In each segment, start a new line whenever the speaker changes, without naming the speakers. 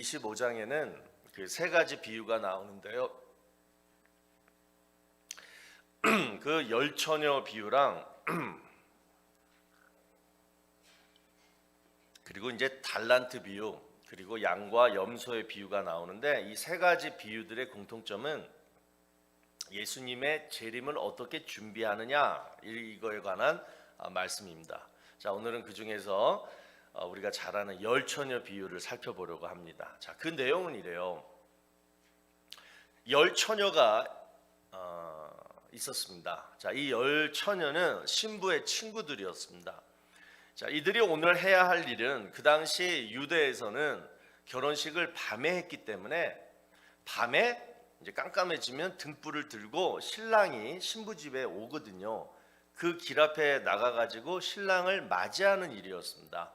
25장에는 그 세 가지 비유가 나오는데요. 그 열처녀 비유랑 그리고 이제 달란트 비유, 그리고 양과 염소의 비유가 나오는데, 이 세 가지 비유들의 공통점은 예수님의 재림을 어떻게 준비하느냐, 이거에 관한 말씀입니다. 자, 오늘은 그 중에서 우리가 잘 아는 열처녀 비유를 살펴보려고 합니다. 자, 그 내용은 이래요. 열처녀가 있었습니다. 자, 이 열처녀는 신부의 친구들이었습니다. 자, 이들이 오늘 해야 할 일은, 그 당시 유대에서는 결혼식을 밤에 했기 때문에 밤에 이제 깜깜해지면 등불을 들고 신랑이 신부 집에 오거든요. 그 길 앞에 나가가지고 신랑을 맞이하는 일이었습니다.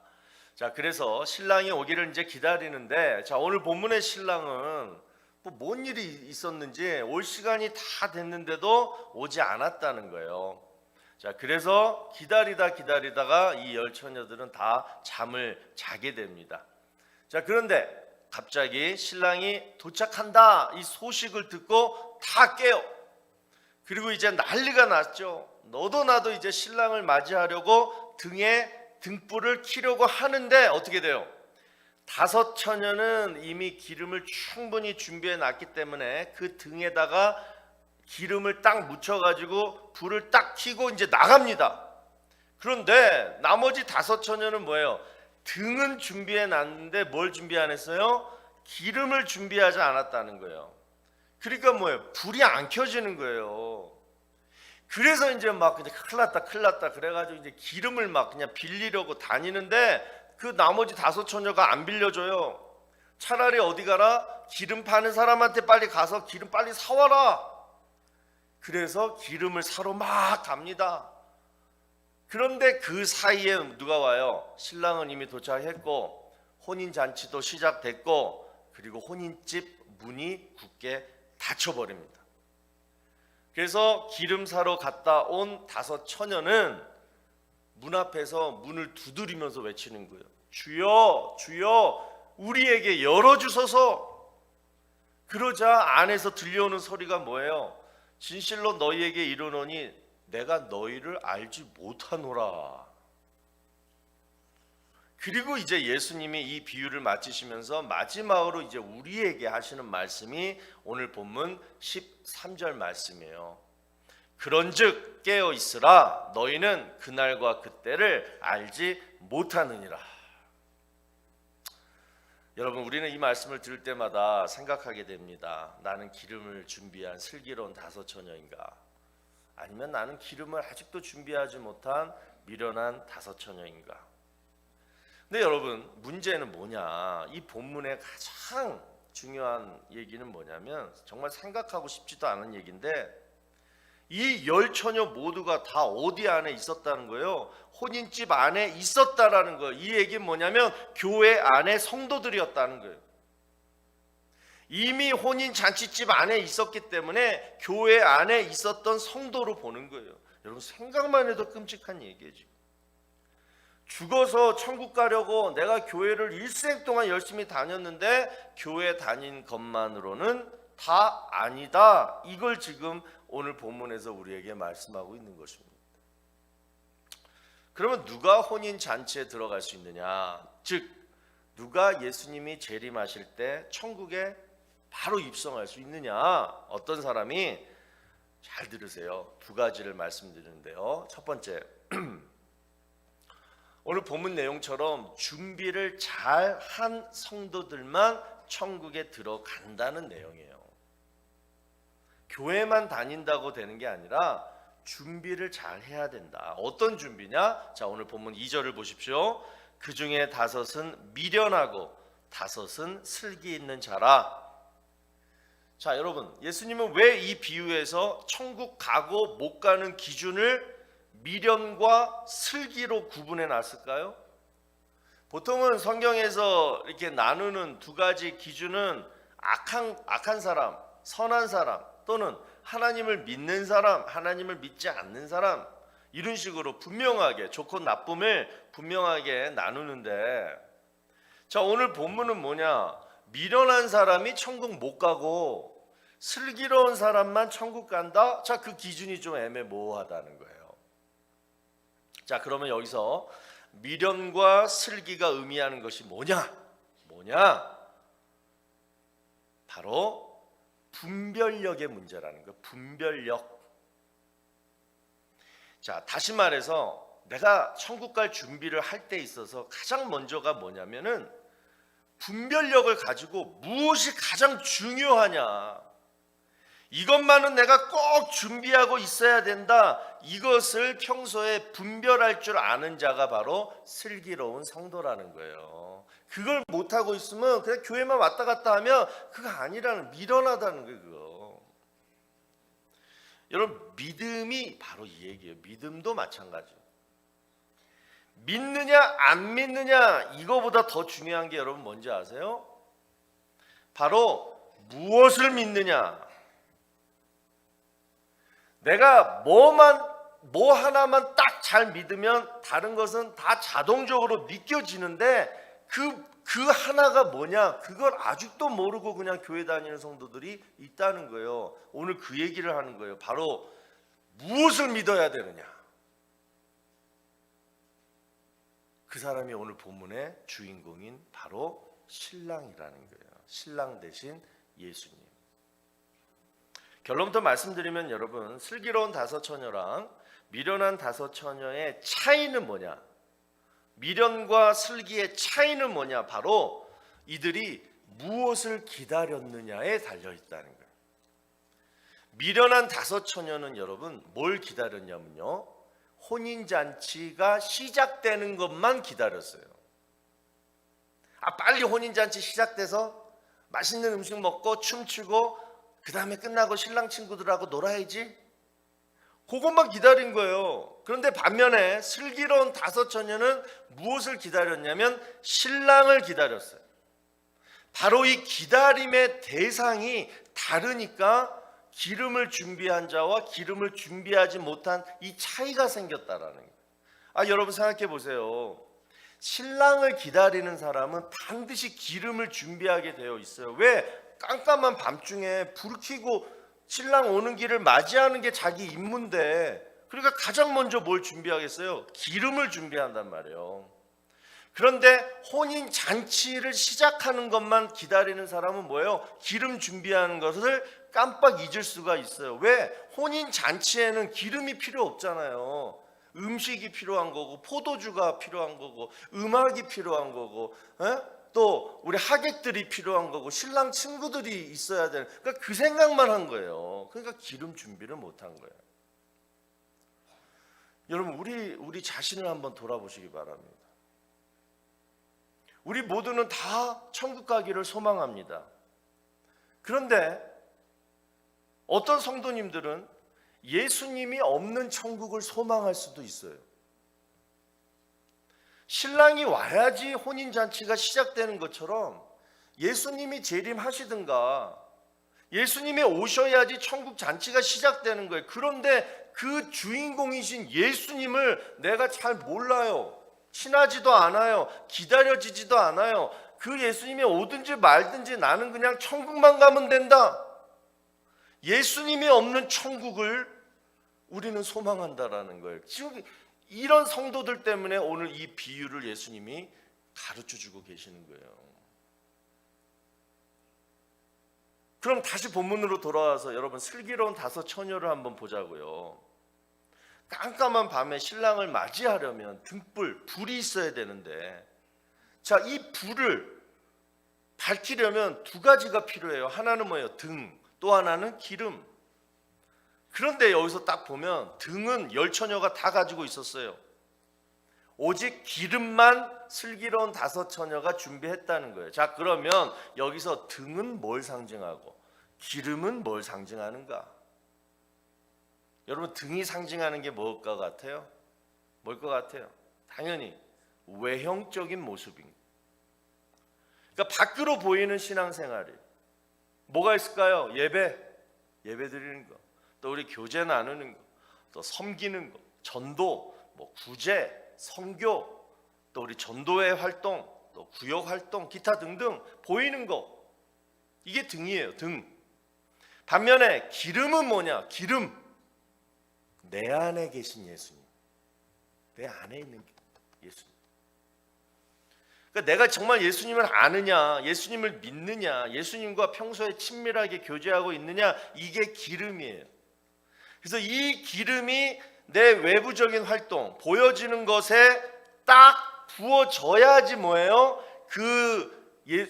자, 그래서 신랑이 오기를 이제 기다리는데, 자, 오늘 본문의 신랑은 뭔 일이 있었는지 올 시간이 다 됐는데도 오지 않았다는 거예요. 자, 그래서 기다리다가 이 열처녀들은 다 잠을 자게 됩니다. 자, 그런데 갑자기 신랑이 도착한다, 이 소식을 듣고 다 깨요. 그리고 이제 난리가 났죠. 너도 나도 이제 신랑을 맞이하려고 등에 등불을 켜려고 하는데 어떻게 돼요? 다섯 처녀는 이미 기름을 충분히 준비해 놨기 때문에 그 등에다가 기름을 딱 묻혀가지고 불을 딱 켜고 이제 나갑니다. 그런데 나머지 다섯 처녀는 뭐예요? 등은 준비해 놨는데 뭘 준비 안 했어요? 기름을 준비하지 않았다는 거예요. 그러니까 뭐예요? 불이 안 켜지는 거예요. 그래서 이제 막 그냥 큰일 났다 그래가지고 이제 기름을 막 그냥 빌리려고 다니는데, 그 나머지 다섯 처녀가 안 빌려줘요. 차라리 어디 가라? 기름 파는 사람한테 빨리 가서 기름 빨리 사와라. 그래서 기름을 사러 막 갑니다. 그런데 그 사이에 누가 와요? 신랑은 이미 도착했고 혼인잔치도 시작됐고, 그리고 혼인집 문이 굳게 닫혀버립니다. 그래서 기름 사러 갔다 온 다섯 처녀는 문 앞에서 문을 두드리면서 외치는 거예요. 주여, 주여, 우리에게 열어주소서. 그러자 안에서 들려오는 소리가 뭐예요? 진실로 너희에게 이르노니 내가 너희를 알지 못하노라. 그리고 이제 예수님이 이 비유를 마치시면서 마지막으로 이제 우리에게 하시는 말씀이 오늘 본문 13절 말씀이에요. 그런즉 깨어 있으라, 너희는 그날과 그때를 알지 못하느니라. 여러분, 우리는 이 말씀을 들을 때마다 생각하게 됩니다. 나는 기름을 준비한 슬기로운 다섯 처녀인가? 아니면 나는 기름을 아직도 준비하지 못한 미련한 다섯 처녀인가? 근데 여러분, 문제는 뭐냐? 이 본문의 가장 중요한 얘기는 뭐냐면, 정말 생각하고 싶지도 않은 얘기인데, 이 열 처녀 모두가 다 어디 안에 있었다는 거예요? 혼인집 안에 있었다라는 거예요. 이 얘기는 뭐냐면 교회 안에 성도들이었다는 거예요. 이미 혼인 잔치집 안에 있었기 때문에 교회 안에 있었던 성도로 보는 거예요. 여러분, 생각만 해도 끔찍한 얘기죠. 죽어서 천국 가려고 내가 교회를 일생 동안 열심히 다녔는데 교회 다닌 것만으로는 다 아니다. 이걸 지금 오늘 본문에서 우리에게 말씀하고 있는 것입니다. 그러면 누가 혼인 잔치에 들어갈 수 있느냐? 즉, 누가 예수님이 재림하실 때 천국에 바로 입성할 수 있느냐? 어떤 사람이? 잘 들으세요. 두 가지를 말씀드리는데요. 첫 번째, 오늘 본문 내용처럼 준비를 잘 한 성도들만 천국에 들어간다는 내용이에요. 교회만 다닌다고 되는 게 아니라 준비를 잘 해야 된다. 어떤 준비냐? 자, 오늘 본문 2절을 보십시오. 그 중에 다섯은 미련하고 다섯은 슬기 있는 자라. 자, 여러분, 예수님은 왜 이 비유에서 천국 가고 못 가는 기준을 미련과 슬기로 구분해 놨을까요? 보통은 성경에서 이렇게 나누는 두 가지 기준은 악한 사람, 선한 사람, 또는 하나님을 믿는 사람, 하나님을 믿지 않는 사람, 이런 식으로 분명하게 좋고 나쁨을 분명하게 나누는데, 자, 오늘 본문은 뭐냐? 미련한 사람이 천국 못 가고 슬기로운 사람만 천국 간다? 자, 그 기준이 좀 애매모호하다는 거예요. 자, 그러면 여기서 미련과 슬기가 의미하는 것이 뭐냐? 바로 분별력의 문제라는 거예요. 분별력. 자, 다시 말해서 내가 천국 갈 준비를 할 때 있어서 가장 먼저가 뭐냐면은 분별력을 가지고 무엇이 가장 중요하냐, 이것만은 내가 꼭 준비하고 있어야 된다, 이것을 평소에 분별할 줄 아는 자가 바로 슬기로운 성도라는 거예요. 그걸 못하고 있으면 그냥 교회만 왔다 갔다 하면 그거 아니라는, 미련하다는 거예요. 그거. 여러분, 믿음이 바로 이 얘기예요. 믿음도 마찬가지예요. 믿느냐 안 믿느냐, 이거보다 더 중요한 게 여러분 뭔지 아세요? 바로 무엇을 믿느냐. 내가 뭐 하나만 딱 잘 믿으면 다른 것은 다 자동적으로 믿겨지는데 그 하나가 뭐냐, 그걸 아직도 모르고 그냥 교회 다니는 성도들이 있다는 거예요. 오늘 그 얘기를 하는 거예요. 바로 무엇을 믿어야 되느냐. 그 사람이 오늘 본문의 주인공인 바로 신랑이라는 거예요. 신랑 대신 예수님. 결론부터 말씀드리면 여러분, 슬기로운 다섯 처녀랑 미련한 다섯 처녀의 차이는 뭐냐? 미련과 슬기의 차이는 뭐냐? 바로 이들이 무엇을 기다렸느냐에 달려있다는 거예요. 미련한 다섯 처녀는 여러분 뭘 기다렸냐면요, 혼인잔치가 시작되는 것만 기다렸어요. 빨리 혼인잔치 시작돼서 맛있는 음식 먹고 춤추고 그 다음에 끝나고 신랑 친구들하고 놀아야지, 그것만 기다린 거예요. 그런데 반면에 슬기로운 다섯 처녀는 무엇을 기다렸냐면 신랑을 기다렸어요. 바로 이 기다림의 대상이 다르니까 기름을 준비한 자와 기름을 준비하지 못한 이 차이가 생겼다라는 거예요. 여러분 생각해 보세요. 신랑을 기다리는 사람은 반드시 기름을 준비하게 되어 있어요. 왜? 깜깜한 밤중에 불 켜고 신랑 오는 길을 맞이하는 게 자기 임무인데, 그러니까 가장 먼저 뭘 준비하겠어요? 기름을 준비한단 말이에요. 그런데 혼인 잔치를 시작하는 것만 기다리는 사람은 뭐예요? 기름 준비하는 것을 깜빡 잊을 수가 있어요. 왜? 혼인 잔치에는 기름이 필요 없잖아요. 음식이 필요한 거고, 포도주가 필요한 거고, 음악이 필요한 거고, 또 우리 하객들이 필요한 거고, 신랑 친구들이 있어야 되는, 그러니까 그 생각만 한 거예요. 그러니까 기름 준비를 못한 거예요. 여러분, 우리 자신을 한번 돌아보시기 바랍니다. 우리 모두는 다 천국 가기를 소망합니다. 그런데 어떤 성도님들은 예수님이 없는 천국을 소망할 수도 있어요. 신랑이 와야지 혼인잔치가 시작되는 것처럼 예수님이 재림하시든가 예수님이 오셔야지 천국 잔치가 시작되는 거예요. 그런데 그 주인공이신 예수님을 내가 잘 몰라요. 친하지도 않아요. 기다려지지도 않아요. 그 예수님이 오든지 말든지 나는 그냥 천국만 가면 된다. 예수님이 없는 천국을 우리는 소망한다라는 거예요. 지금 이런 성도들 때문에 오늘 이 비유를 예수님이 가르쳐주고 계시는 거예요. 그럼 다시 본문으로 돌아와서 여러분 슬기로운 다섯 처녀를 한번 보자고요. 깜깜한 밤에 신랑을 맞이하려면 불이 있어야 되는데, 자, 이 불을 밝히려면 두 가지가 필요해요. 하나는 뭐예요? 등, 또 하나는 기름. 그런데 여기서 딱 보면 등은 열 처녀가 다 가지고 있었어요. 오직 기름만 슬기로운 다섯 처녀가 준비했다는 거예요. 자, 그러면 여기서 등은 뭘 상징하고 기름은 뭘 상징하는가? 여러분, 등이 상징하는 게 뭘 것 같아요? 뭘 것 같아요? 당연히 외형적인 모습입니다. 그러니까 밖으로 보이는 신앙생활이 뭐가 있을까요? 예배 드리는 거, 또 우리 교제 나누는 거, 또 섬기는 거, 전도, 구제, 선교, 또 우리 전도회 활동, 또 구역 활동, 기타 등등 보이는 거, 이게 등이에요, 등. 반면에 기름은 뭐냐? 기름. 내 안에 계신 예수님. 내 안에 있는 예수님. 그러니까 내가 정말 예수님을 아느냐, 예수님을 믿느냐, 예수님과 평소에 친밀하게 교제하고 있느냐, 이게 기름이에요. 그래서 이 기름이 내 외부적인 활동, 보여지는 것에 딱 부어져야지 뭐예요? 그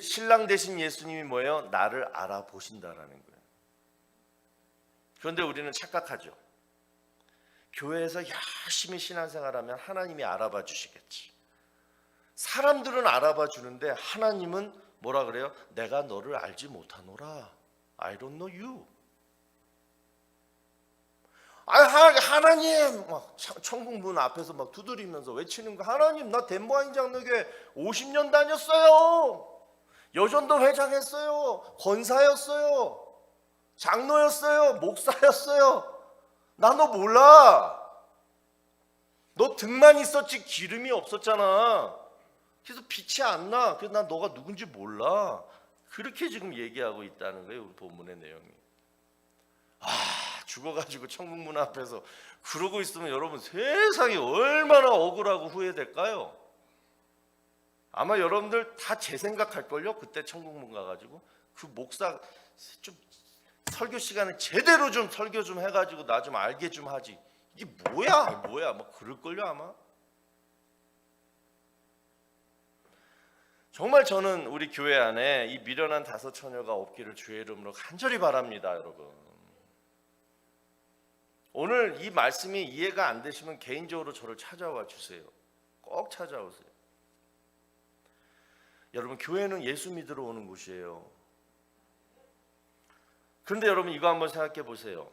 신랑 되신 예수님이 뭐예요? 나를 알아보신다라는 거예요. 그런데 우리는 착각하죠. 교회에서 열심히 신앙생활하면 하나님이 알아봐 주시겠지. 사람들은 알아봐 주는데 하나님은 뭐라 그래요? 내가 너를 알지 못하노라. I don't know you. 하나님 막 천국 문 앞에서 막 두드리면서 외치는 거. 하나님, 나 덴버인 장로교회 50년 다녔어요. 여전도 회장했어요. 권사였어요. 장로였어요. 목사였어요. 나 너 몰라. 너 등만 있었지 기름이 없었잖아. 그래서 빛이 안 나. 그래서 난 너가 누군지 몰라. 그렇게 지금 얘기하고 있다는 거예요, 우리 본문의 내용이. 죽어가지고 천국 문 앞에서 그러고 있으면 여러분 세상이 얼마나 억울하고 후회될까요? 아마 여러분들 다 제 생각할걸요. 그때 천국 문 가가지고 그 목사 좀 설교 시간에 제대로 좀 설교 좀 해가지고 나 좀 알게 좀 하지. 이게 뭐야 뭐 그럴걸요 아마. 정말 저는 우리 교회 안에 이 미련한 다섯 처녀가 없기를 주의 이름으로 간절히 바랍니다, 여러분. 오늘 이 말씀이 이해가 안 되시면 개인적으로 저를 찾아와 주세요. 꼭 찾아오세요. 여러분, 교회는 예수 믿으러 오는 곳이에요. 그런데 여러분, 이거 한번 생각해 보세요.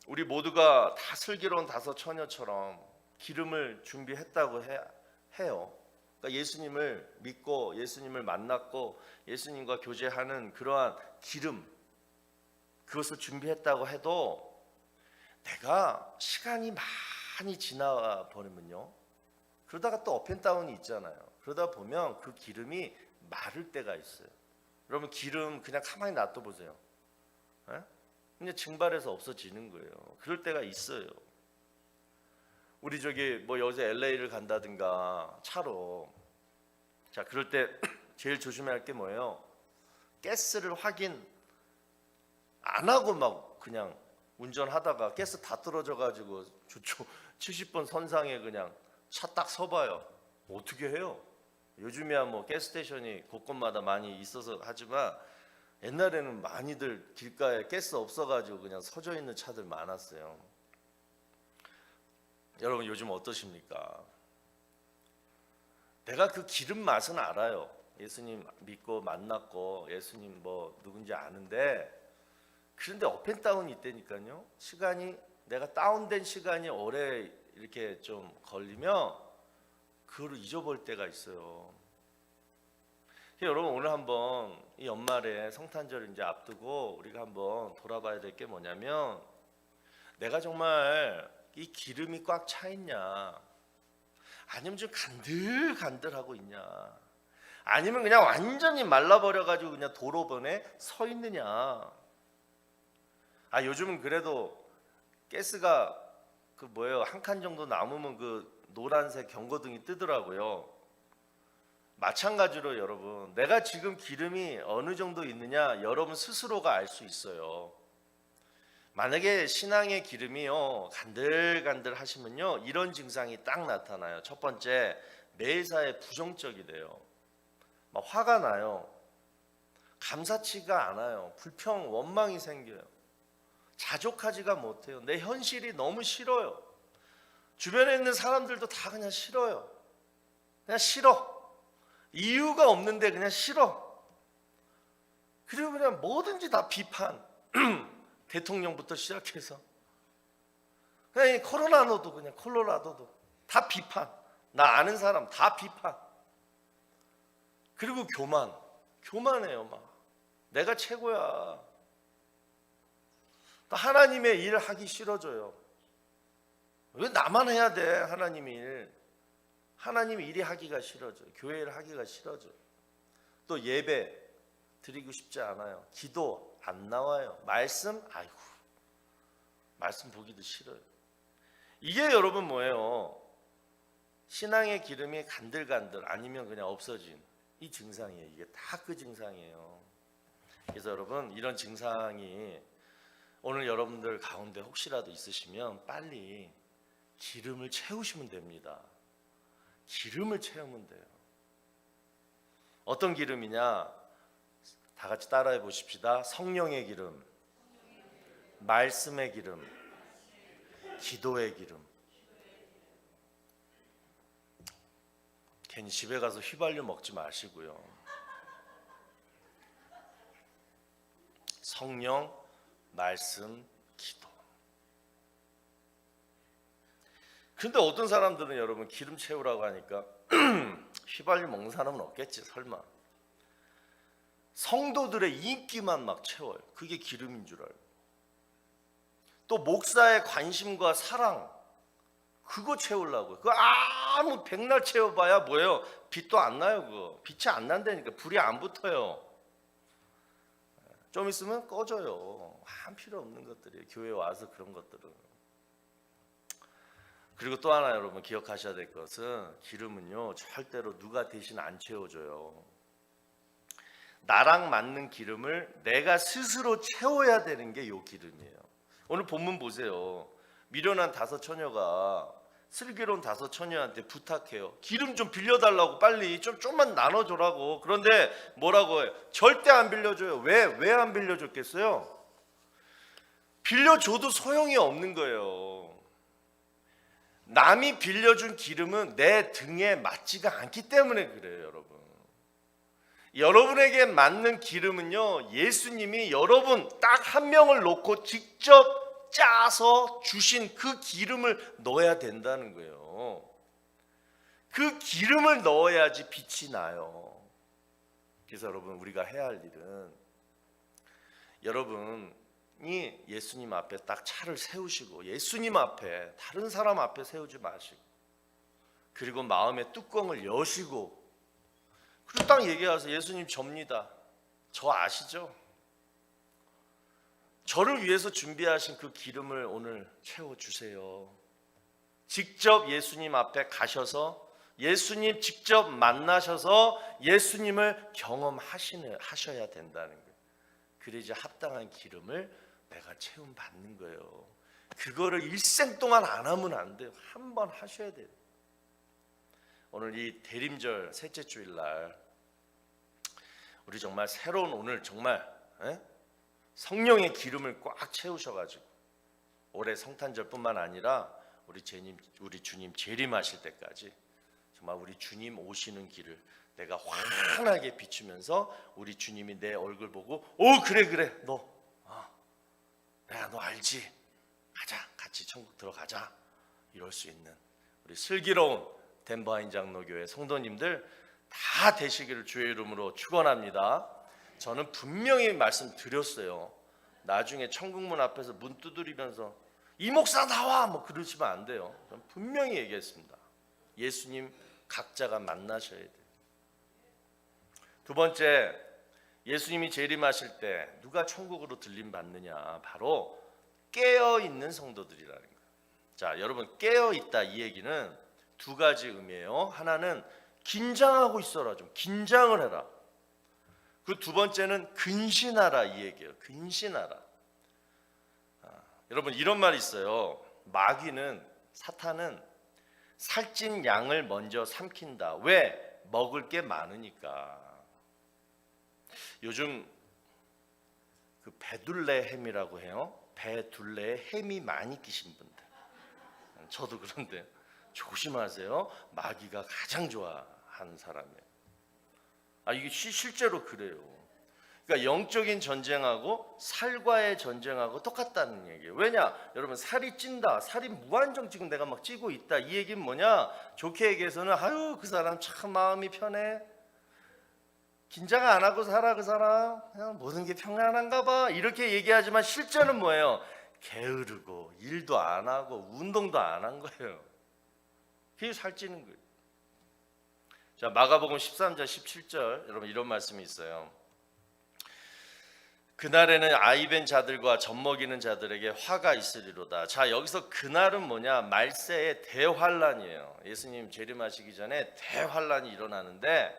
우리 모두가 다 슬기로운 다섯 처녀처럼 기름을 준비했다고 해요. 그러니까 예수님을 믿고 예수님을 만났고 예수님과 교제하는 그러한 기름, 그것을 준비했다고 해도 내가 시간이 많이 지나 버리면요, 그러다가 또 업앤다운이 있잖아요. 그러다 보면 그 기름이 마를 때가 있어요. 여러분, 기름 그냥 가만히 놔둬 보세요. 그냥 증발해서 없어지는 거예요. 그럴 때가 있어요. 우리 저기 뭐 요새 LA를 간다든가 차로, 자 그럴 때 제일 조심해야 할 게 뭐예요? 가스를 확인 안 하고 막 그냥 운전하다가 가스 다 떨어져 가지고 저쪽 70번 선상에 그냥 차 딱 서봐요. 어떻게 해요? 요즘이야 뭐 가스스테이션이 곳곳마다 많이 있어서 하지만 옛날에는 많이들 길가에 가스 없어가지고 그냥 서져 있는 차들 많았어요. 여러분, 요즘 어떠십니까? 내가 그 기름 맛은 알아요. 예수님 믿고 만났고 예수님 뭐 누군지 아는데, 그런데 업앤다운이 있다니까요. 시간이, 내가 다운된 시간이 오래 이렇게 좀 걸리면 그걸 잊어버릴 때가 있어요. 여러분, 오늘 한번 이 연말에 성탄절 이제 앞두고 우리가 한번 돌아봐야 될 게 뭐냐면, 내가 정말 이 기름이 꽉 차 있냐, 아니면 좀 간들간들하고 있냐, 아니면 그냥 완전히 말라버려가지고 그냥 도로변에 서 있느냐. 요즘은 그래도 가스가 그 뭐예요, 한 칸 정도 남으면 그 노란색 경고등이 뜨더라고요. 마찬가지로 여러분, 내가 지금 기름이 어느 정도 있느냐 여러분 스스로가 알 수 있어요. 만약에 신앙의 기름이요 간들간들 하시면요 이런 증상이 딱 나타나요. 첫 번째, 매사에 부정적이 돼요. 막 화가 나요. 감사치가 않아요. 불평, 원망이 생겨요. 자족하지가 못해요. 내 현실이 너무 싫어요. 주변에 있는 사람들도 다 그냥 싫어요. 그냥 싫어. 이유가 없는데 그냥 싫어. 그리고 그냥 뭐든지 다 비판. 대통령부터 시작해서 그냥 이 코로나도 그냥 콜로라도도 다 비판. 나 아는 사람 다 비판. 그리고 교만해요. 막 내가 최고야. 하나님의 일 하기 싫어져요. 왜 나만 해야 돼? 하나님의 일. 하나님의 일이 하기가 싫어져. 교회 일 하기가 싫어져. 또 예배, 드리고 싶지 않아요. 기도 안 나와요. 말씀, 아이고, 말씀 보기도 싫어요. 이게 여러분 뭐예요? 신앙의 기름이 간들간들 아니면 그냥 없어진 이 증상이에요. 이게 다 그 증상이에요. 그래서 여러분, 이런 증상이 오늘 여러분들 가운데 혹시라도 있으시면 빨리 기름을 채우시면 됩니다. 기름을 채우면 돼요. 어떤 기름이냐? 다 같이 따라해 보십시다. 성령의 기름, 말씀의 기름, 기도의 기름. 괜히 집에 가서 휘발유 먹지 마시고요. 성령, 말씀, 기도. 근데 어떤 사람들은 여러분 기름 채우라고 하니까 휘발유 먹는 사람은 없겠지, 설마. 성도들의 인기만 막 채워요. 그게 기름인 줄 알고. 또 목사의 관심과 사랑, 그거 채우려고요. 그거 아무 백날 채워봐야 뭐예요? 빛도 안 나요. 그거 빛이 안 난다니까. 불이 안 붙어요. 좀 있으면 꺼져요. 한 필요 없는 것들이에요. 교회 와서 그런 것들은. 그리고 또 하나 여러분 기억하셔야 될 것은 기름은요 절대로 누가 대신 안 채워줘요. 나랑 맞는 기름을 내가 스스로 채워야 되는 게 요 기름이에요. 오늘 본문 보세요. 미련한 5 처녀가 슬기로운 5 처녀한테 부탁해요. 기름 좀 빌려달라고, 빨리 좀만 나눠줘라고. 그런데 뭐라고 해요? 절대 안 빌려줘요. 왜 안 빌려줬겠어요? 빌려줘도 소용이 없는 거예요. 남이 빌려준 기름은 내 등에 맞지가 않기 때문에 그래요, 여러분. 여러분에게 맞는 기름은요, 예수님이 여러분 딱 한 명을 놓고 직접 짜서 주신 그 기름을 넣어야 된다는 거예요. 그 기름을 넣어야지 빛이 나요. 그래서 여러분 우리가 해야 할 일은, 여러분이 예수님 앞에 딱 차를 세우시고 예수님 앞에, 다른 사람 앞에 세우지 마시고, 그리고 마음의 뚜껑을 여시고, 그리고 딱 얘기하세요. 예수님 접니다. 저 아시죠? 저를 위해서 준비하신 그 기름을 오늘 채워주세요. 직접 예수님 앞에 가셔서 예수님 직접 만나셔서 예수님을 경험하셔야 된다는 거예요. 그래야지 합당한 기름을 내가 채움 받는 거예요. 그거를 일생 동안 안 하면 안 돼요. 한 번 하셔야 돼요. 오늘 이 대림절 셋째 주일날 우리 정말 새로운, 오늘 정말 성령의 기름을 꽉 채우셔가지고 올해 성탄절뿐만 아니라 우리 주님 재림하실 때까지 정말 우리 주님 오시는 길을 내가 환하게 비추면서 우리 주님이 내 얼굴 보고 오 그래 내가 너 알지, 가자, 같이 천국 들어가자, 이럴 수 있는 우리 슬기로운 덴버하인 장로교회 성도님들 다 되시기를 주의 이름으로 축원합니다. 저는 분명히 말씀드렸어요. 나중에 천국문 앞에서 문 두드리면서 이 목사 나와 뭐 그러시면 안 돼요. 저는 분명히 얘기했습니다. 예수님 각자가 만나셔야 돼요. 두 번째, 예수님이 재림하실 때 누가 천국으로 들림 받느냐, 바로 깨어있는 성도들이라는 거예요. 자, 여러분 깨어있다 이 얘기는 두 가지 의미예요. 하나는 긴장하고 있어라, 좀 긴장을 해라. 그 두 번째는 근신하라 이 얘기예요. 근신하라. 여러분 이런 말이 있어요. 마귀는, 사탄은 살찐 양을 먼저 삼킨다. 왜? 먹을 게 많으니까. 요즘 그 배둘레햄이라고 해요. 배둘레에 햄이 많이 끼신 분들. 저도 그런데 조심하세요. 마귀가 가장 좋아하는 사람이에요. 이게 실제로 그래요. 그러니까 영적인 전쟁하고 살과의 전쟁하고 똑같다는 얘기예요. 왜냐? 여러분 살이 찐다, 살이 무한정 지금 내가 막 찌고 있다, 이 얘기는 뭐냐? 좋게 얘기해서는 아유 그 사람 참 마음이 편해, 긴장 안 하고 살아, 그 사람 그냥 모든 게 평안한가 봐, 이렇게 얘기하지만 실제는 뭐예요? 게으르고 일도 안 하고 운동도 안 한 거예요. 그게 살찌는 거예요. 자, 마가복음 13장 17절 여러분 이런 말씀이 있어요. 그날에는 아이벤 자들과 젖먹이는 자들에게 화가 있으리로다. 자, 여기서 그날은 뭐냐? 말세의 대환란이에요. 예수님 재림하시기 전에 대환란이 일어나는데,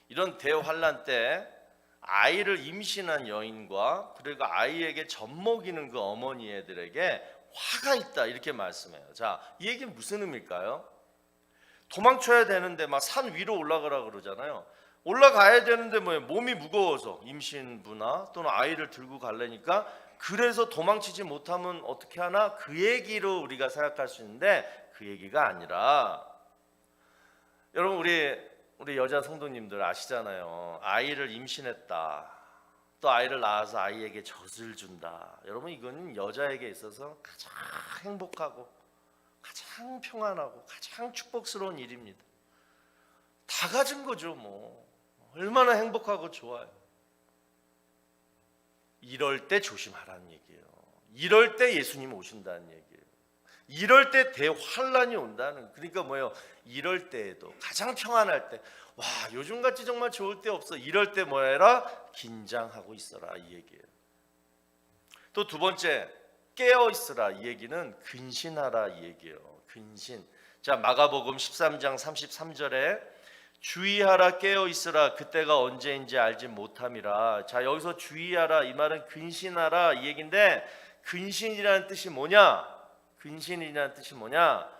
이런 대환란 때 아이를 임신한 여인과 그리고 아이에게 젖먹이는 그 어머니 애들에게 화가 있다, 이렇게 말씀해요. 자, 이 얘기는 무슨 의미일까요? 도망쳐야 되는데 막 산 위로 올라가라 그러잖아요. 올라가야 되는데 뭐예요? 몸이 무거워서, 임신부나 또는 아이를 들고 가려니까. 그래서 도망치지 못하면 어떻게 하나? 그 얘기로 우리가 생각할 수 있는데, 그 얘기가 아니라, 여러분 우리 여자 성도님들 아시잖아요. 아이를 임신했다, 또 아이를 낳아서 아이에게 젖을 준다. 여러분, 이거는 여자에게 있어서 가장 행복하고 가장 평안하고 가장 축복스러운 일입니다. 다 가진 거죠. 뭐 얼마나 행복하고 좋아요. 이럴 때 조심하라는 얘기예요. 이럴 때 예수님 오신다는 얘기예요. 이럴 때 대환란이 온다는, 그러니까 뭐예요? 이럴 때에도 가장 평안할 때, 와, 요즘같이 정말 좋을 때 없어. 이럴 때 뭐 해라? 긴장하고 있어라, 이 얘기예요. 또 두 번째, 깨어 있으라, 이 얘기는 근신하라, 이 얘기예요. 근신. 자, 마가복음 13장 33절에 주의하라, 깨어 있으라, 그때가 언제인지 알지 못함이라. 자, 여기서 주의하라, 이 말은 근신하라, 이 얘기인데, 근신이라는 뜻이 뭐냐? 근신이라는 뜻이 뭐냐?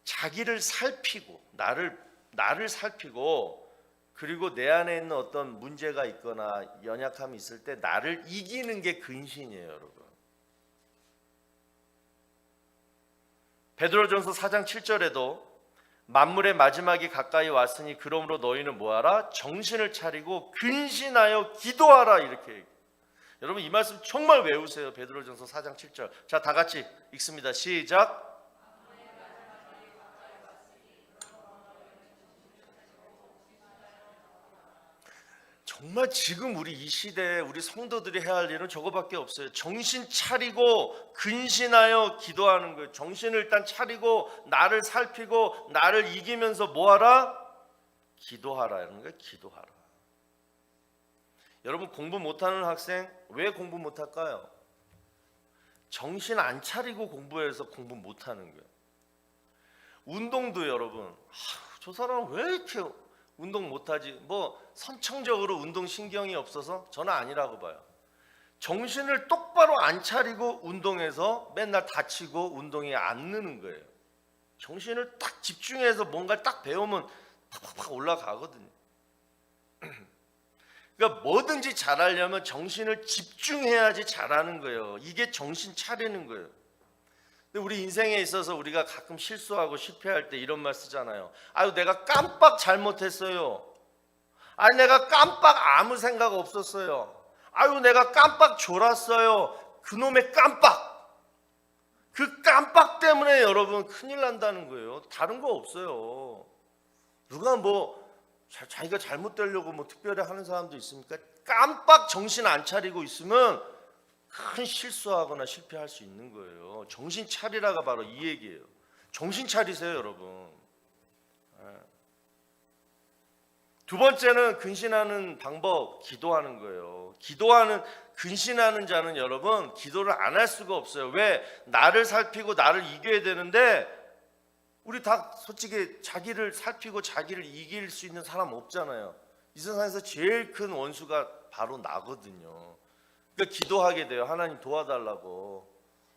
자기를 살피고, 나를 살피고, 그리고 내 안에 있는 어떤 문제가 있거나 연약함이 있을 때 나를 이기는 게 근신이에요, 여러분. 베드로전서 4장 7절에도 만물의 마지막이 가까이 왔으니 그러므로 너희는 뭐하라? 정신을 차리고 근신하여 기도하라, 이렇게 얘기해요. 여러분, 이 말씀 정말 외우세요. 베드로전서 4장 7절. 자, 다 같이 읽습니다. 시작. 정말 지금 우리 이 시대에 우리 성도들이 해야 할 일은 저거밖에 없어요. 정신 차리고 근신하여 기도하는 거예요. 정신을 일단 차리고 나를 살피고 나를 이기면서 뭐하라? 기도하라. 이런 거예요. 기도하라. 여러분, 공부 못하는 학생 왜 공부 못할까요? 정신 안 차리고 공부해서 공부 못하는 거예요. 운동도 여러분, 저 사람은 왜 이렇게 운동 못하지? 뭐 선천적으로 운동 신경이 없어서? 저는 아니라고 봐요. 정신을 똑바로 안 차리고 운동해서 맨날 다치고 운동이 안 느는 거예요. 정신을 딱 집중해서 뭔가를 딱 배우면 팍팍팍 올라가거든요. 그러니까 뭐든지 잘하려면 정신을 집중해야지 잘하는 거예요. 이게 정신 차리는 거예요. 근데 우리 인생에 있어서 우리가 가끔 실수하고 실패할 때 이런 말 쓰잖아요. 아유, 내가 깜빡 잘못했어요. 아니, 내가 깜빡 아무 생각 없었어요. 아유, 내가 깜빡 졸았어요. 그놈의 깜빡. 그 깜빡 때문에 여러분 큰일 난다는 거예요. 다른 거 없어요. 누가 뭐 자기가 잘못되려고 뭐 특별히 하는 사람도 있습니까? 깜빡 정신 안 차리고 있으면 큰 실수하거나 실패할 수 있는 거예요. 정신 차리라가 바로 이 얘기예요. 정신 차리세요, 여러분. 두 번째는 근신하는 방법, 기도하는 거예요. 근신하는 자는 여러분 기도를 안 할 수가 없어요. 왜? 나를 살피고 나를 이겨야 되는데, 우리 다 솔직히 자기를 살피고 자기를 이길 수 있는 사람 없잖아요. 이 세상에서 제일 큰 원수가 바로 나거든요. 그러니까 기도하게 돼요. 하나님 도와달라고,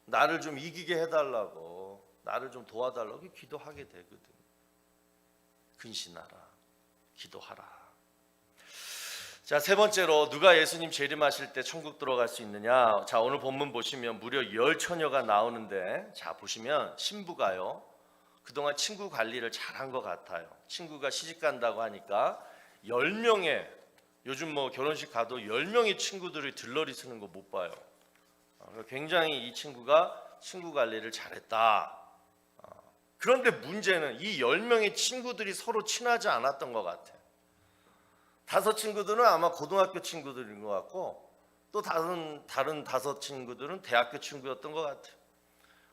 나를 좀 이기게 해달라고, 나를 좀 도와달라고 기도하게 되거든요. 근신하라, 기도하라. 자, 세 번째로 누가 예수님 재림하실 때 천국 들어갈 수 있느냐? 자, 오늘 본문 보시면 무려 10처녀가 나오는데, 자 보시면 신부가요, 그동안 친구 관리를 잘한 것 같아요. 친구가 시집 간다고 하니까 10명의, 요즘 뭐 결혼식 가도 10명의 친구들이 들러리 쓰는 거 못 봐요. 굉장히 이 친구가 친구 관리를 잘했다. 그런데 문제는 이 10명의 친구들이 서로 친하지 않았던 것 같아요. 5 친구들은 아마 고등학교 친구들인 것 같고, 또 다른 5 친구들은 대학교 친구였던 것 같아요.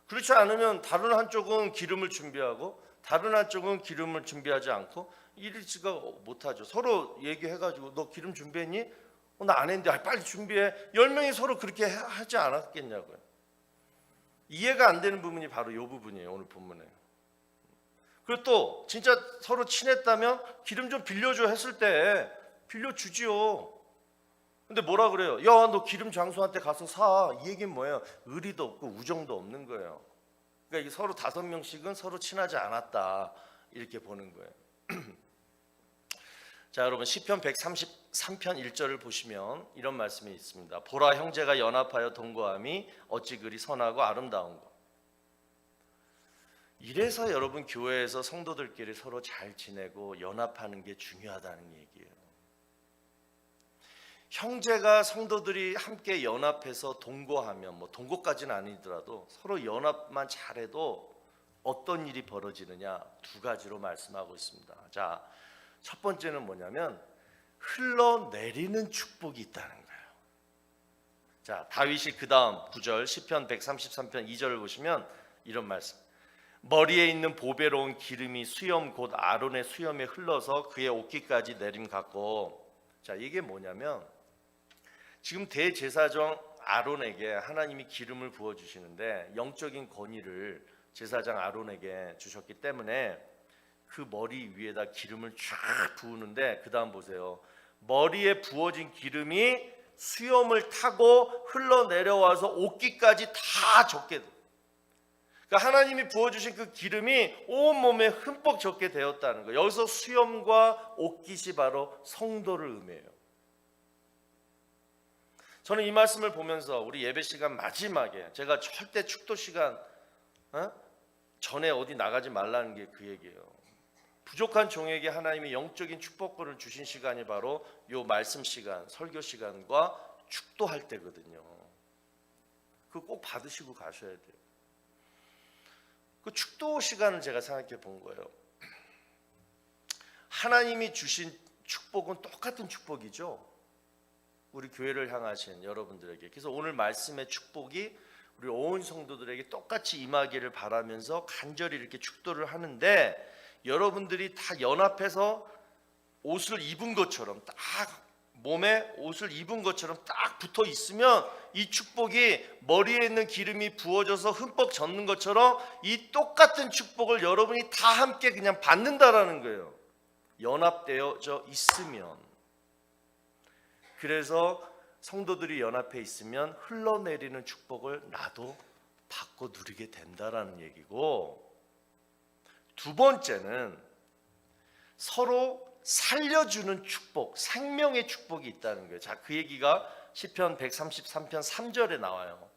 그렇지 않으면 다른 한쪽은 기름을 준비하고 다른 한쪽은 기름을 준비하지 않고 일일치가 못하죠. 서로 얘기해가지고 너 기름 준비했니? 나 안 했는데 빨리 준비해. 10명이 서로 그렇게 하지 않았겠냐고요. 이해가 안 되는 부분이 바로 이 부분이에요. 오늘 본문에. 그리고 또 진짜 서로 친했다면 기름 좀 빌려줘 했을 때 빌려주지요. 근데 뭐라 그래요? 야, 너 기름 장수한테 가서 사. 이 얘기는 뭐예요? 의리도 없고 우정도 없는 거예요. 그러니까 서로 5명씩은 서로 친하지 않았다, 이렇게 보는 거예요. 자, 여러분 시편 133편 1절을 보시면 이런 말씀이 있습니다. 보라, 형제가 연합하여 동거함이 어찌 그리 선하고 아름다운가. 이래서 여러분 교회에서 성도들끼리 서로 잘 지내고 연합하는 게 중요하다는 얘기예요. 형제가 성도들이 함께 연합해서 동거하면, 뭐 동거까지는 아니더라도 서로 연합만 잘해도 어떤 일이 벌어지느냐, 2가지로 말씀하고 있습니다. 자, 첫 번째는 뭐냐면 흘러내리는 축복이 있다는 거예요. 자, 다윗이 그 다음 9절 시편 133편 2절을 보시면 이런 말씀. 머리에 있는 보배로운 기름이 수염 곧 아론의 수염에 흘러서 그의 옷깃까지 내림 같고. 자, 이게 뭐냐면 지금 대제사장 아론에게 하나님이 기름을 부어주시는데 영적인 권위를 제사장 아론에게 주셨기 때문에 그 머리 위에다 기름을 쫙 부으는데, 그 다음 보세요. 머리에 부어진 기름이 수염을 타고 흘러내려와서 옷깃까지 다 젖게 돼요. 그러니까 하나님이 부어주신 그 기름이 온몸에 흠뻑 젖게 되었다는 거예요. 여기서 수염과 옷깃이 바로 성도를 의미해요. 저는 이 말씀을 보면서 우리 예배 시간 마지막에 제가 절대 축도 시간 전에 어디 나가지 말라는 게 그 얘기예요. 부족한 종에게 하나님이 영적인 축복권을 주신 시간이 바로 요 말씀 시간, 설교 시간과 축도할 때거든요. 그거 꼭 받으시고 가셔야 돼요. 그 축도 시간을 제가 생각해 본 거예요. 하나님이 주신 축복은 똑같은 축복이죠. 우리 교회를 향하신 여러분들에게. 그래서 오늘 말씀의 축복이 우리 온 성도들에게 똑같이 임하기를 바라면서 간절히 이렇게 축도를 하는데, 여러분들이 다 연합해서 옷을 입은 것처럼, 딱 몸에 옷을 입은 것처럼 딱 붙어 있으면 이 축복이 머리에 있는 기름이 부어져서 흠뻑 젖는 것처럼 이 똑같은 축복을 여러분이 다 함께 그냥 받는다라는 거예요. 연합되어져 있으면. 그래서 성도들이 연합해 있으면 흘러내리는 축복을 나도 받고 누리게 된다라는 얘기고, 2번째는 서로 살려주는 축복, 생명의 축복이 있다는 거예요. 자, 그 얘기가 시편 133편 3절에 나와요.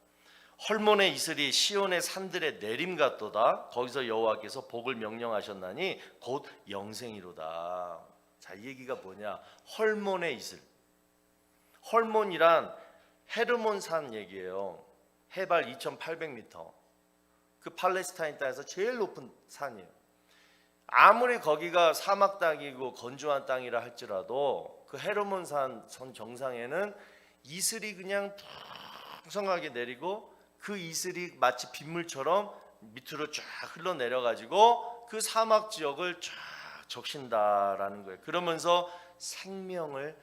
헐몬의 이슬이 시온의 산들에 내림 같도다. 거기서 여호와께서 복을 명령하셨나니 곧 영생이로다. 자, 이 얘기가 뭐냐? 헐몬의 이슬. 헐몬이란 헤르몬산 얘기예요. 해발 2,800m. 그 팔레스타인 땅에서 제일 높은 산이에요. 아무리 거기가 사막 땅이고 건조한 땅이라 할지라도 그 헤르몬산 선 정상에는 이슬이 그냥 풍성하게 내리고 그 이슬이 마치 빗물처럼 밑으로 쫙 흘러내려가지고 그 사막 지역을 쫙 적신다라는 거예요. 그러면서 생명을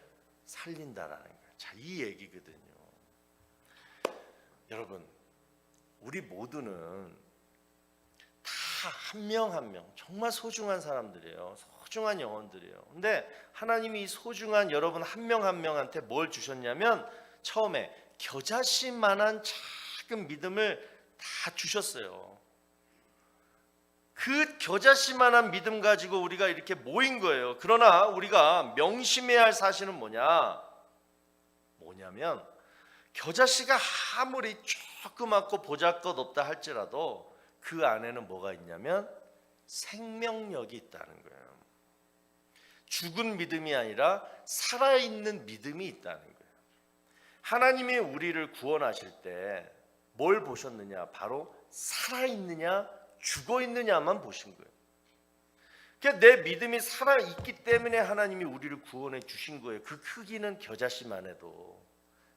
살린다라는 거예요. 자, 이 얘기거든요. 여러분, 우리 모두는 다 한 명 한 명 정말 소중한 사람들이에요. 소중한 영혼들이에요. 근데 하나님이 이 소중한 여러분 한 명 한 명한테 뭘 주셨냐면 처음에 겨자씨만한 작은 믿음을 다 주셨어요. 그 겨자씨만한 믿음 가지고 우리가 이렇게 모인 거예요. 그러나 우리가 명심해야 할 사실은 뭐냐면 겨자씨가 아무리 조그맣고 보잘것없다 할지라도 그 안에는 뭐가 있냐면 생명력이 있다는 거예요. 죽은 믿음이 아니라 살아있는 믿음이 있다는 거예요. 하나님이 우리를 구원하실 때 뭘 보셨느냐? 바로 살아있느냐 죽어있느냐만 보신 거예요. 그러니까 내 믿음이 살아있기 때문에 하나님이 우리를 구원해 주신 거예요. 그 크기는 겨자씨만 해도.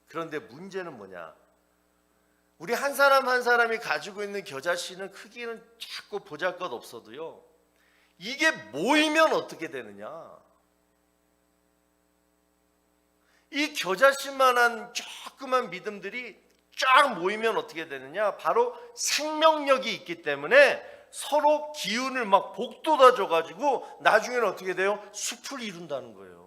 그런데 문제는 뭐냐? 우리 한 사람 한 사람이 가지고 있는 겨자씨는 크기는 작고 보잘것 없어도요, 이게 모이면 어떻게 되느냐? 이 겨자씨만한 조그만 믿음들이 쫙 모이면 어떻게 되느냐? 바로 생명력이 있기 때문에 서로 기운을 막 복돋아 줘가지고 나중에는 어떻게 돼요? 숲을 이룬다는 거예요.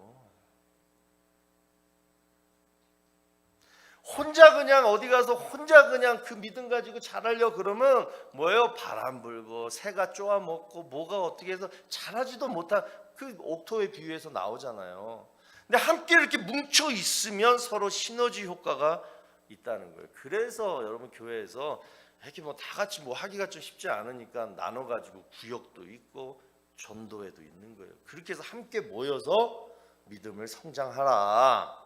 혼자 그냥 어디 가서 혼자 그냥 그 믿음 가지고 잘하려 그러면 뭐예요? 바람 불고 새가 쪼아먹고 뭐가 어떻게 해서 잘하지도 못한 그 옥토에 비유해서 나오잖아요. 근데 함께 이렇게 뭉쳐 있으면 서로 시너지 효과가 있다는 거예요. 그래서 여러분 교회에서 이렇게 뭐 다 같이 뭐 하기가 좀 쉽지 않으니까 나눠 가지고 구역도 있고 전도회도 있는 거예요. 그렇게 해서 함께 모여서 믿음을 성장하라.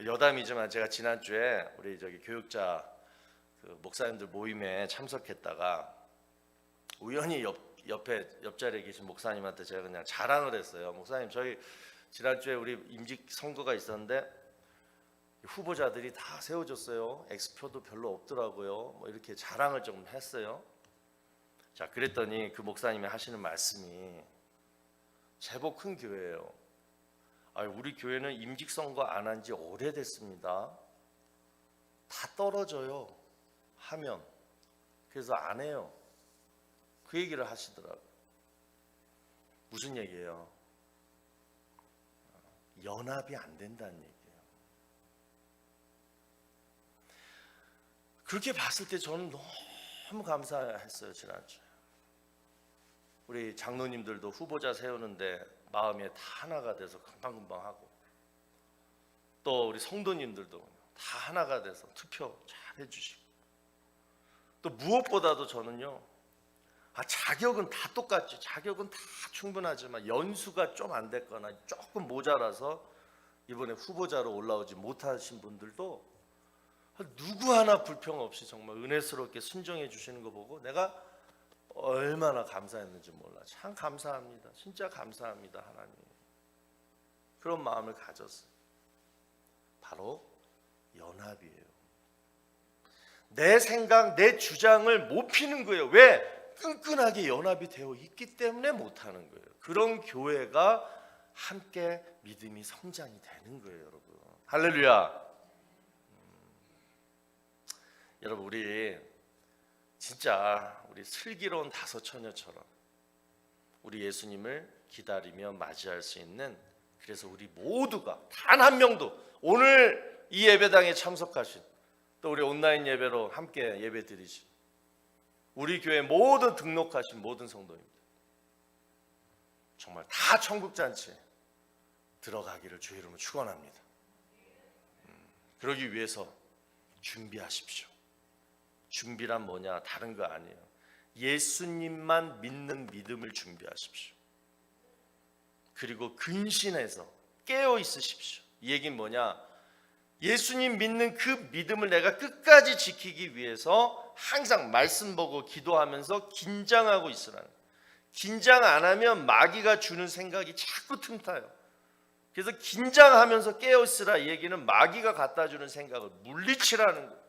여담이지만 제가 지난주에 우리 교육자 그 목사님들 모임에 참석했다가 우연히 옆자리에 계신 목사님한테 제가 그냥 자랑을 했어요. 목사님, 저희 지난주에 우리 임직 선거가 있었는데 후보자들이 다 세워졌어요. 엑스표도 별로 없더라고요. 뭐 이렇게 자랑을 좀 했어요. 자, 그랬더니 그 목사님이 하시는 말씀이 제법 큰 교회예요. 우리 교회는 임직 선거 안 한 지 오래됐습니다. 다 떨어져요. 하면. 그래서 안 해요. 그 얘기를 하시더라고요. 무슨 얘기예요? 연합이 안 된다는 얘기예요. 그렇게 봤을 때 저는 너무 감사했어요. 지난주에 우리 장로님들도 후보자 세우는데 마음에 다 하나가 돼서 금방금방 하고, 또 우리 성도님들도 다 하나가 돼서 투표 잘 해주시고, 또 무엇보다도 저는요, 자격은 다 똑같죠. 자격은 다 충분하지만 연수가 좀 안 됐거나 조금 모자라서 이번에 후보자로 올라오지 못하신 분들도 누구 하나 불평 없이 정말 은혜스럽게 순종해 주시는 거 보고 내가 얼마나 감사했는지 몰라. 참 감사합니다. 진짜 감사합니다. 하나님. 그런 마음을 가졌어요. 바로 연합이에요. 내 생각, 내 주장을 못 피는 거예요. 왜? 끈끈하게 연합이 되어 있기 때문에 못하는 거예요. 그런 교회가 함께 믿음이 성장이 되는 거예요. 여러분. 할렐루야. 여러분, 우리 진짜 우리 슬기로운 다섯 처녀처럼 우리 예수님을 기다리며 맞이할 수 있는, 그래서 우리 모두가 단 한 명도 오늘 이 예배당에 참석하신, 또 우리 온라인 예배로 함께 예배 드리신 우리 교회 모든 등록하신 모든 성도님들 정말 다 천국잔치에 들어가기를 주의 이름으로 축원합니다. 그러기 위해서 준비하십시오. 준비란 뭐냐? 다른 거 아니에요. 예수님만 믿는 믿음을 준비하십시오. 그리고 근신해서 깨어 있으십시오. 이 얘기는 뭐냐? 예수님 믿는 그 믿음을 내가 끝까지 지키기 위해서 항상 말씀 보고 기도하면서 긴장하고 있으라는 거예요. 긴장 안 하면 마귀가 주는 생각이 자꾸 틈타요. 그래서 긴장하면서 깨어 있으라. 이 얘기는 마귀가 갖다 주는 생각을 물리치라는 거예요.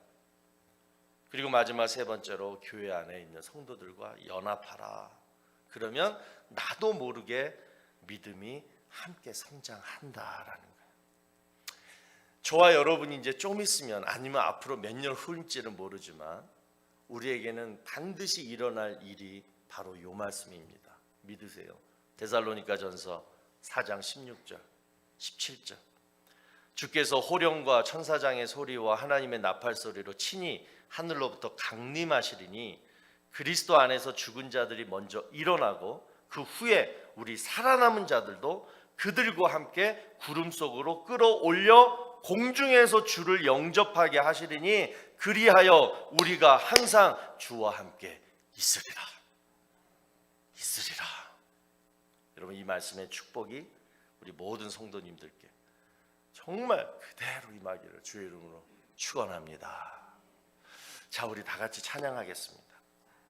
그리고 마지막 세 번째로 교회 안에 있는 성도들과 연합하라. 그러면 나도 모르게 믿음이 함께 성장한다라는 거예요. 저와 여러분이 이제 좀 있으면, 아니면 앞으로 몇 년 후일지는 모르지만 우리에게는 반드시 일어날 일이 바로 이 말씀입니다. 믿으세요. 데살로니가전서 4장 16절 17절. 주께서 호령과 천사장의 소리와 하나님의 나팔 소리로 친히 하늘로부터 강림하시리니 그리스도 안에서 죽은 자들이 먼저 일어나고 그 후에 우리 살아남은 자들도 그들과 함께 구름 속으로 끌어올려 공중에서 주를 영접하게 하시리니 그리하여 우리가 항상 주와 함께 있으리라. 여러분, 이 말씀의 축복이 우리 모든 성도님들께 정말 그대로 임하기를 주의 이름으로 축원합니다. 자, 우리 다 같이 찬양하겠습니다.